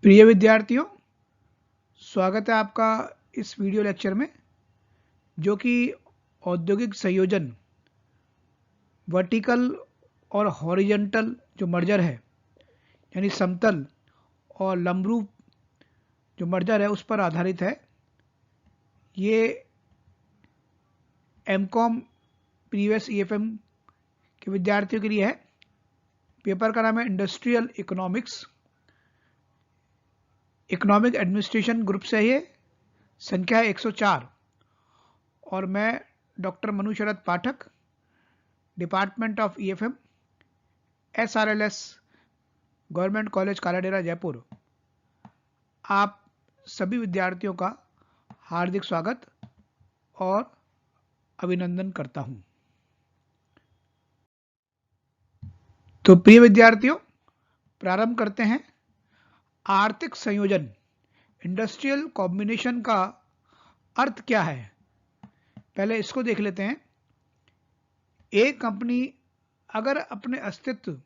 प्रिय विद्यार्थियों, स्वागत है आपका इस वीडियो लेक्चर में, जो कि औद्योगिक संयोजन वर्टिकल और हॉरिजॉन्टल जो मर्जर है, यानी समतल और लंबरूप जो मर्जर है उस पर आधारित है। ये एमकॉम प्रीवियस ईएफएम के विद्यार्थियों के लिए है। पेपर का नाम है industrial economics, economic administration group से ये संख्या है 104 और मैं doctor Manu Sharad Pathak, department of EFM, SRLS, government college Kaladera Jaipur, आप सभी विद्यार्थियों का हार्दिक स्वागत और अभिनंदन करता हूं। तो प्रिय विद्यार्थियों, प्रारंभ करते हैं। आर्थिक संयोजन, इंडस्ट्रियल कॉम्बिनेशन का अर्थ क्या है, पहले इसको देख लेते हैं। एक कंपनी अगर अपने अस्तित्व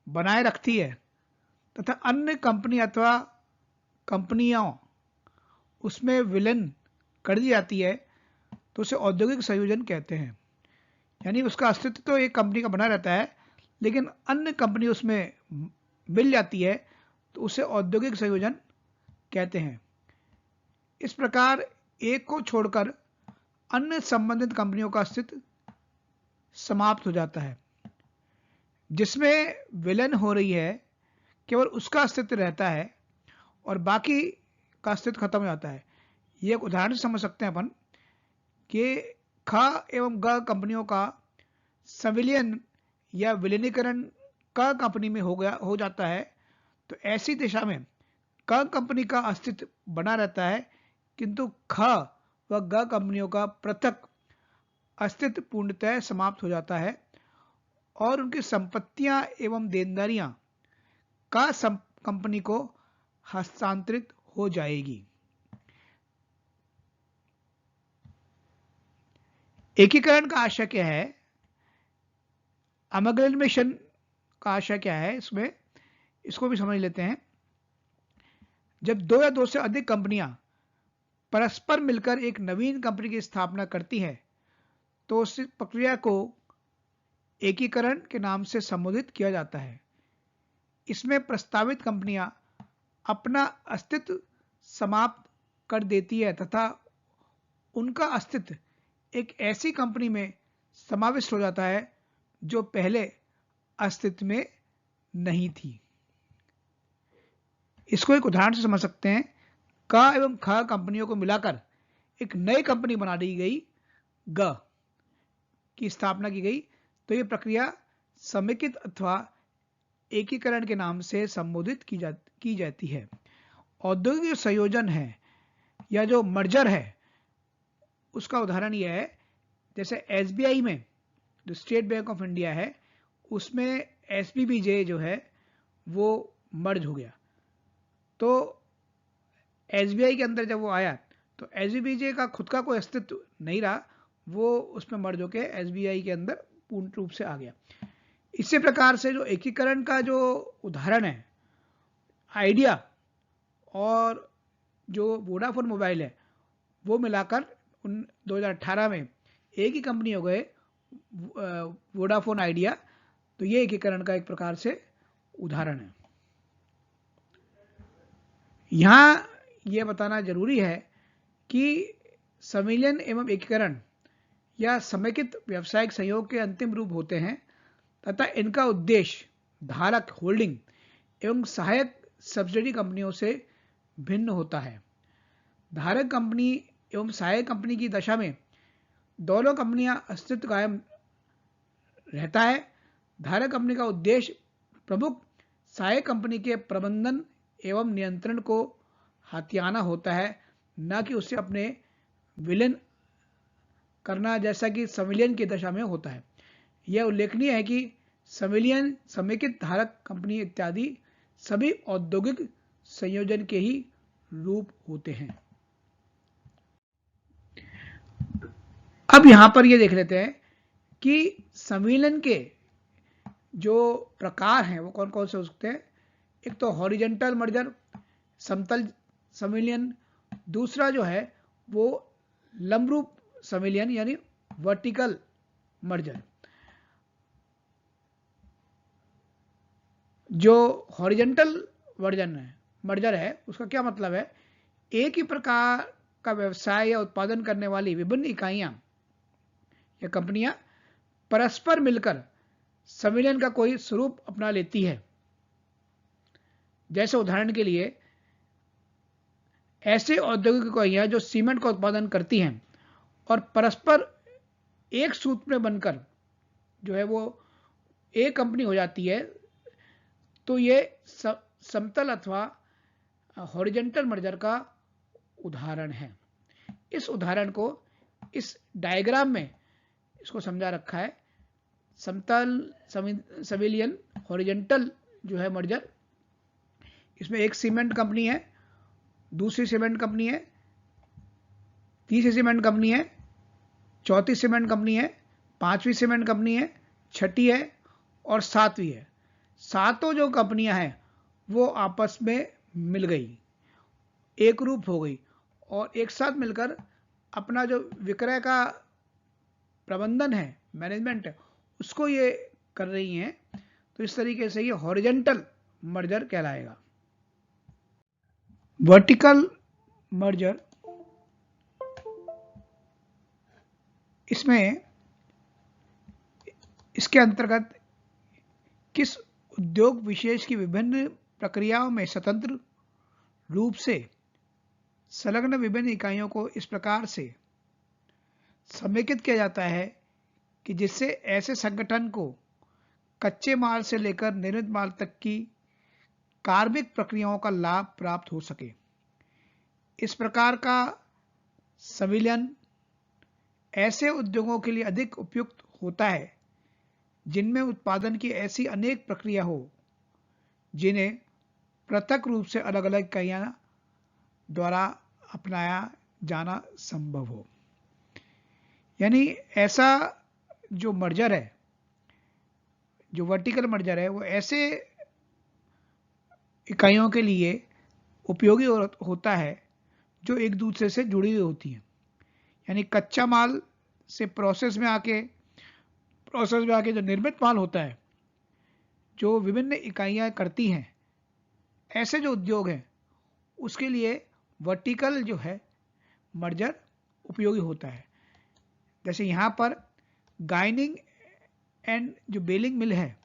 बनाए रखती है तथा अन्य कंपनी अथवा कंपनियों उसमें विलीन कर दी जाती है तो उसे औद्योगिक संयोजन कहते हैं। यानी उसका अस्तित्व तो एक कंपनी का बना रहता है, लेकिन अन्य कंपनी उसमें मिल जाती है तो उसे औद्योगिक संयोजन कहते हैं। इस प्रकार एक को छोड़कर अन्य संबंधित कंपनियों का अस्तित्व समाप्त हो जाता है। जिसमें विलयन हो रही है केवल उसका अस्तित्व रहता है और बाकी का अस्तित्व खत्म हो जाता है। ये एक उदाहरण से समझ सकते हैं अपन कि ख एवं ग कंपनियों का संविलियन या विलीनीकरण क कंपनी में हो जाता है, तो ऐसी दिशा में क कंपनी का अस्तित्व बना रहता है, किंतु ख व ग कंपनियों का पृथक अस्तित्व पूर्णतः समाप्त हो जाता है और उनकी संपत्तियां एवं देनदारियां का कंपनी को हस्तांतरित हो जाएगी। एकीकरण का आशय क्या है, अमग्रेमेशन का आशय क्या है, इसमें इसको भी समझ लेते हैं। जब दो या दो से अधिक कंपनियां परस्पर मिलकर एक नवीन कंपनी की स्थापना करती है तो उस प्रक्रिया को एकीकरण के नाम से संबोधित किया जाता है। इसमें प्रस्तावित कंपनियां अपना अस्तित्व समाप्त कर देती है तथा उनका अस्तित्व एक ऐसी कंपनी में समाविष्ट हो जाता है जो पहले अस्तित्व में नहीं थी। इसको एक उदाहरण से समझ सकते हैं। क एवं ख कंपनियों को मिलाकर एक नई कंपनी बना दी गई, ग की स्थापना की गई, तो यह प्रक्रिया समेकित अथवा एकीकरण के नाम से संबोधित की जाती है। औद्योगिक संयोजन है या जो मर्जर है उसका उदाहरण यह है, जैसे SBI में जो स्टेट बैंक ऑफ इंडिया है उसमें SBBJ जो है वो मर्ज हो गया। तो SBI के अंदर जब वो आया तो SBBJ का खुद का कोई अस्तित्व नहीं रहा, वो उसमें मर्ज होकर SBI के अंदर पूर्ण रूप से आ गया। इसी प्रकार से जो एकीकरण का जो उदाहरण है, आइडिया और जो वोडाफोन मोबाइल है वो मिलाकर 2018 में एक ही कंपनी हो गए, वोडाफोन आइडिया। तो ये एकीकरण का एक प्रकार से उदाहरण है। यहां यह बताना जरूरी है कि संविलियन एवं एकीकरण या समेकित व्यावसायिक सहयोग के अंतिम रूप होते हैं तथा इनका उद्देश्य धारक होल्डिंग एवं सहायक सब्सिडी कंपनियों से भिन्न होता है। धारक कंपनी एवं सहायक कंपनी की दशा में दोनों कंपनियां अस्तित्व कायम रहता है। धारक कंपनी का उद्देश्य प्रमुख सहायक कंपनी के प्रबंधन एवं नियंत्रण को हथियाना होता है, न कि उसे अपने विलीन करना, जैसा कि संविलियन की दशा में होता है। यह उल्लेखनीय है कि संविलियन, समेकित धारक कंपनी इत्यादि सभी औद्योगिक संयोजन के ही रूप होते हैं। अब यहां पर यह देख लेते हैं कि संविलियन के जो प्रकार हैं वो कौन कौन से हो सकते हैं। एक तो हॉरिजेंटल मर्जर, समतल संविलियन, दूसरा जो है वो लंबरूप संविलियन यानी वर्टिकल मर्जर। जो हॉरिजेंटल मर्जर है उसका क्या मतलब है, एक ही प्रकार का व्यवसाय या उत्पादन करने वाली विभिन्न इकाइयां या कंपनियां परस्पर मिलकर संविलियन का कोई स्वरूप अपना लेती है। जैसे उदाहरण के लिए ऐसे औद्योगिक इकाइयां जो सीमेंट का उत्पादन करती हैं और परस्पर एक सूत्र में बनकर जो है वो एक कंपनी हो जाती है, तो ये समतल अथवा हॉरिजेंटल मर्जर का उदाहरण है। इस उदाहरण को इस डायग्राम में इसको समझा रखा है। समतल संविलियन हॉरिजेंटल जो है मर्जर, इसमें एक सीमेंट कंपनी है, दूसरी सीमेंट कंपनी है, तीसरी सीमेंट कंपनी है, चौथी सीमेंट कंपनी है, पांचवी सीमेंट कंपनी है, छठी है और सातवीं है। सातों जो कंपनियां हैं वो आपस में मिल गई, एक रूप हो गई और एक साथ मिलकर अपना जो विक्रय का प्रबंधन है, मैनेजमेंट है, उसको ये कर रही हैं। तो इस तरीके से ये हॉरिजेंटल मर्जर कहलाएगा। वर्टिकल मर्जर, इसमें इसके अंतर्गत किस उद्योग विशेष की विभिन्न प्रक्रियाओं में स्वतंत्र रूप से संलग्न विभिन्न इकाइयों को इस प्रकार से समेकित किया जाता है कि जिससे ऐसे संगठन को कच्चे माल से लेकर निर्मित माल तक की कार्मिक प्रक्रियाओं का लाभ प्राप्त हो सके। इस प्रकार का संविलियन ऐसे उद्योगों के लिए अधिक उपयुक्त होता है जिनमें उत्पादन की ऐसी अनेक प्रक्रिया हो जिन्हें पृथक रूप से अलग अलग इकाइयों द्वारा अपनाया जाना संभव हो। यानी ऐसा जो मर्जर है, जो वर्टिकल मर्जर है, वो ऐसे इकाइयों के लिए उपयोगी होता है जो एक दूसरे से जुड़ी हुई होती हैं। यानी कच्चा माल से प्रोसेस में आके जो निर्मित माल होता है, जो विभिन्न इकाइयां करती हैं, ऐसे जो उद्योग हैं उसके लिए वर्टिकल जो है मर्जर उपयोगी होता है। जैसे यहाँ पर गाइनिंग एंड जो बेलिंग मिल है,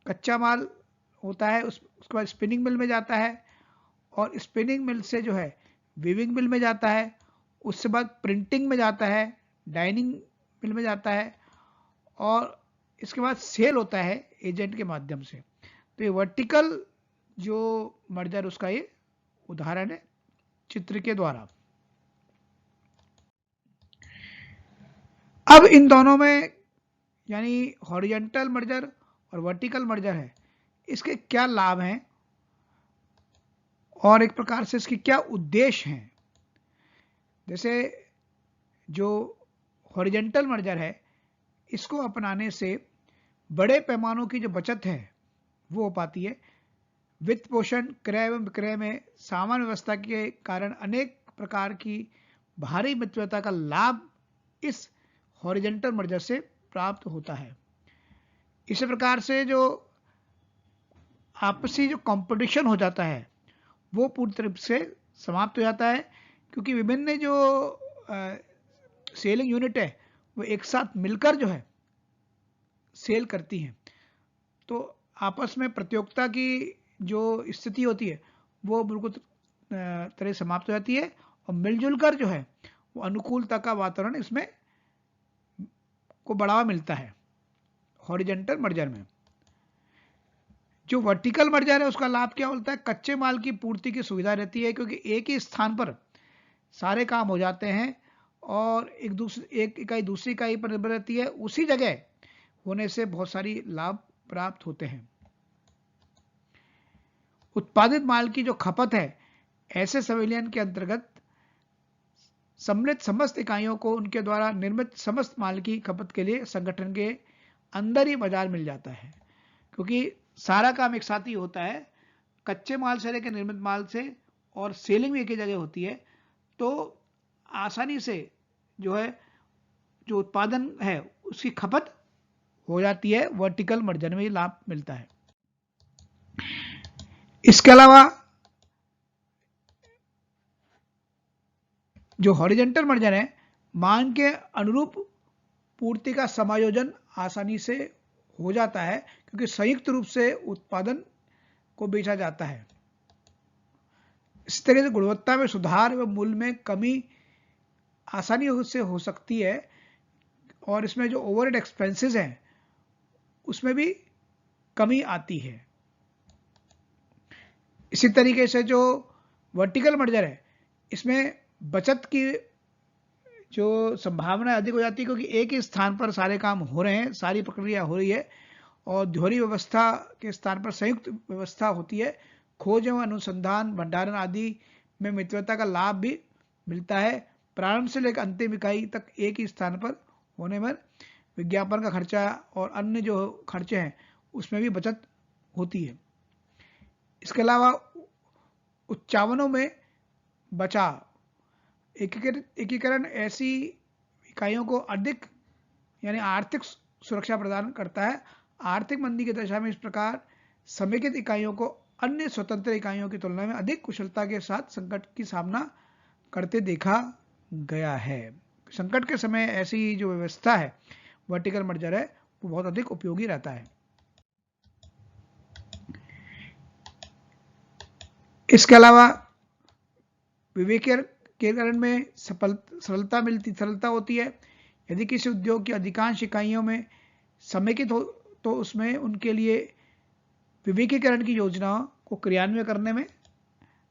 कच्चा माल होता है, उसके बाद स्पिनिंग मिल में जाता है और स्पिनिंग मिल से जो है वीविंग मिल में जाता है, उसके बाद प्रिंटिंग में जाता है, डाइनिंग मिल में जाता है और इसके बाद सेल होता है एजेंट के माध्यम से। तो ये वर्टिकल जो मर्जर उसका ये उदाहरण है चित्र के द्वारा। अब इन दोनों में यानी हॉरिजेंटल मर्जर और वर्टिकल मर्जर है, इसके क्या लाभ हैं और एक प्रकार से इसके क्या उद्देश्य हैं। जैसे जो हॉरिजेंटल मर्जर है, इसको अपनाने से बड़े पैमानों की जो बचत है वो हो पाती है। वित्त पोषण, क्रय एवं विक्रय में सामान्य व्यवस्था के कारण अनेक प्रकार की भारी मित्रता का लाभ इस हॉरिजेंटल मर्जर से प्राप्त होता है। इसी प्रकार से जो आपसी जो कंपटीशन हो जाता है वो पूरी तरह से समाप्त हो जाता है, क्योंकि विभिन्न जो सेलिंग यूनिट है वो एक साथ मिलकर जो है सेल करती हैं। तो आपस में प्रतियोगिता की जो स्थिति होती है वो बिल्कुल तरह समाप्त हो जाती है और मिलजुल कर जो है वो अनुकूलता का वातावरण इसमें को बढ़ावा मिलता है हॉरिजेंटल मर्जर में। जो वर्टिकल मर्जर है उसका लाभ क्या होता है, कच्चे माल की पूर्ति की सुविधा रहती है, क्योंकि एक ही स्थान पर सारे काम हो जाते हैं और एक इकाई दूसरी इकाई पर निर्भर रहती है, उसी जगह होने से बहुत सारी लाभ प्राप्त होते हैं। उत्पादित माल की जो खपत है, ऐसे संविलियन के अंतर्गत सम्मिलित समस्त इकाइयों को उनके द्वारा निर्मित समस्त माल की खपत के लिए संगठन के अंदर ही बाजार मिल जाता है, क्योंकि सारा काम एक साथ ही होता है। कच्चे माल से लेकर निर्मित माल से और सेलिंग भी एक ही जगह होती है, तो आसानी से जो है जो उत्पादन है उसकी खपत हो जाती है। वर्टिकल मर्जर में ये लाभ मिलता है। इसके अलावा जो हॉरिजॉन्टल मर्जर है, मांग के अनुरूप पूर्ति का समायोजन आसानी से हो जाता है क्योंकि संयुक्त रूप से उत्पादन को बेचा जाता है। इस तरह से गुणवत्ता में सुधार व मूल्य में कमी आसानी से हो सकती है और इसमें जो ओवरहेड एक्सपेंसेस हैं उसमें भी कमी आती है। इसी तरीके से जो वर्टिकल मर्जर है, इसमें बचत की जो संभावना अधिक हो जाती है क्योंकि एक ही स्थान पर सारे काम हो रहे हैं, सारी प्रक्रिया हो रही है और दोहरी व्यवस्था के स्थान पर संयुक्त व्यवस्था होती है। खोज एवं अनुसंधान, भंडारण आदि में मित्रता का लाभ भी मिलता है। प्रारंभ से लेकर अंतिम इकाई तक एक ही स्थान पर होने पर विज्ञापन का खर्चा और अन्य जो खर्चे हैं उसमें भी बचत होती है। इसके अलावा उच्चावनों में बचाव, एकीकरण ऐसी इकाइयों को अधिक यानी आर्थिक सुरक्षा प्रदान करता है। आर्थिक मंदी की दशा में इस प्रकार समेकित इकाइयों को अन्य स्वतंत्र इकाइयों की तुलना में अधिक कुशलता के साथ संकट की सामना करते देखा गया है। संकट के समय ऐसी जो व्यवस्था है वर्टिकल मर्जर है वो बहुत अधिक उपयोगी रहता है। इसके अलावा विवेकीकरण में सरलता होती है। यदि किसी उद्योग की अधिकांश इकाइयों में समेकित हो तो उसमें उनके लिए विवेकीकरण की योजनाओं को क्रियान्वयन करने में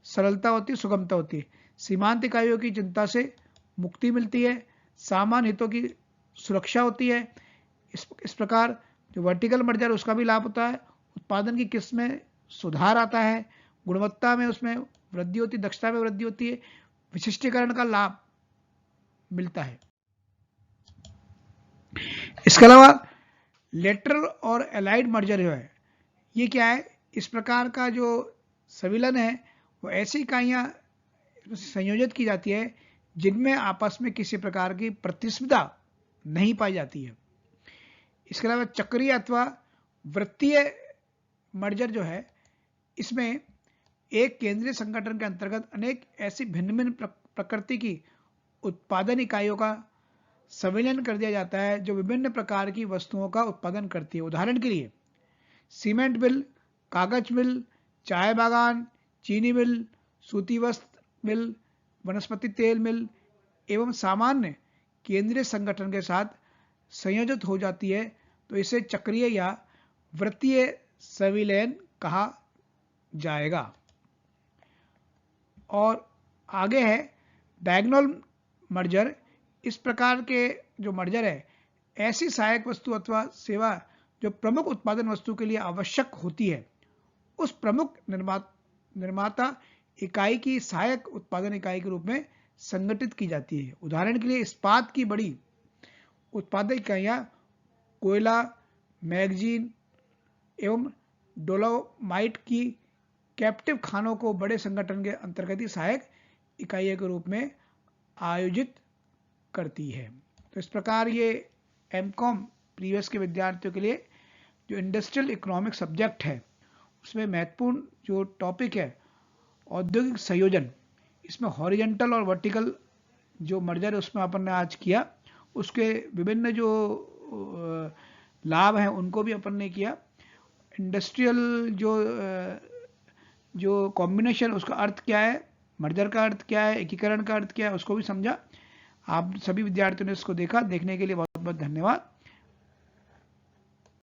सरलता होती है, सुगमता होती है। सीमांत इकाइयों की चिंता से मुक्ति मिलती है, सामान्य हितों की सुरक्षा होती है। इस प्रकार जो वर्टिकल मर्जर उसका भी लाभ होता है। उत्पादन की किस्म में सुधार आता है, गुणवत्ता में उसमें वृद्धि होती है, दक्षता में वृद्धि होती है, विशिष्टीकरण का लाभ मिलता है। इसके अलावा लेटरल और एलाइड मर्जर जो है ये क्या है, इस प्रकार का जो संविलन है वो ऐसी इकाइयां संयोजित की जाती है जिनमें आपस में किसी प्रकार की प्रतिस्पर्धा नहीं पाई जाती है। इसके अलावा चक्रीय अथवा वृत्तीय मर्जर जो है इसमें एक केंद्रीय संगठन के अंतर्गत अनेक ऐसी भिन्न भिन्न प्रकृति की उत्पादन इकाइयों का संविलियन कर दिया जाता है जो विभिन्न प्रकार की वस्तुओं का उत्पादन करती है। उदाहरण के लिए सीमेंट मिल, कागज मिल, चाय बागान, चीनी मिल, सूती वस्त्र मिल, वनस्पति तेल मिल एवं सामान्य केंद्रीय संगठन के साथ संयोजित हो जाती है तो इसे चक्रीय या वृत्तीय संविलयन कहा जाएगा। और आगे है डायगोनल मर्जर। इस प्रकार के जो मर्जर है ऐसी सहायक वस्तु अथवा सेवा जो प्रमुख उत्पादन वस्तु के लिए आवश्यक होती है उस प्रमुख निर्माता इकाई की सहायक उत्पादन इकाई के रूप में संगठित की जाती है। उदाहरण के लिए इस्पात की बड़ी उत्पादक इकाइयां कोयला, मैगजीन एवं डोलोमाइट की कैप्टिव खानों को बड़े संगठन के अंतर्गत ही सहायक इकाइयों के रूप में आयोजित करती है। तो इस प्रकार ये एमकॉम प्रीवियस के विद्यार्थियों के लिए जो इंडस्ट्रियल इकोनॉमिक सब्जेक्ट है उसमें महत्वपूर्ण जो टॉपिक है औद्योगिक संयोजन, इसमें हॉरिजॉन्टल और वर्टिकल जो मर्जर है उसमें अपन ने आज किया, उसके विभिन्न जो लाभ हैं उनको भी अपन ने किया। इंडस्ट्रियल जो कॉम्बिनेशन उसका अर्थ क्या है, मर्जर का अर्थ क्या है, एकीकरण का अर्थ क्या है उसको भी समझा। आप सभी विद्यार्थियों ने इसको देखा। देखने के लिए बहुत बहुत धन्यवाद।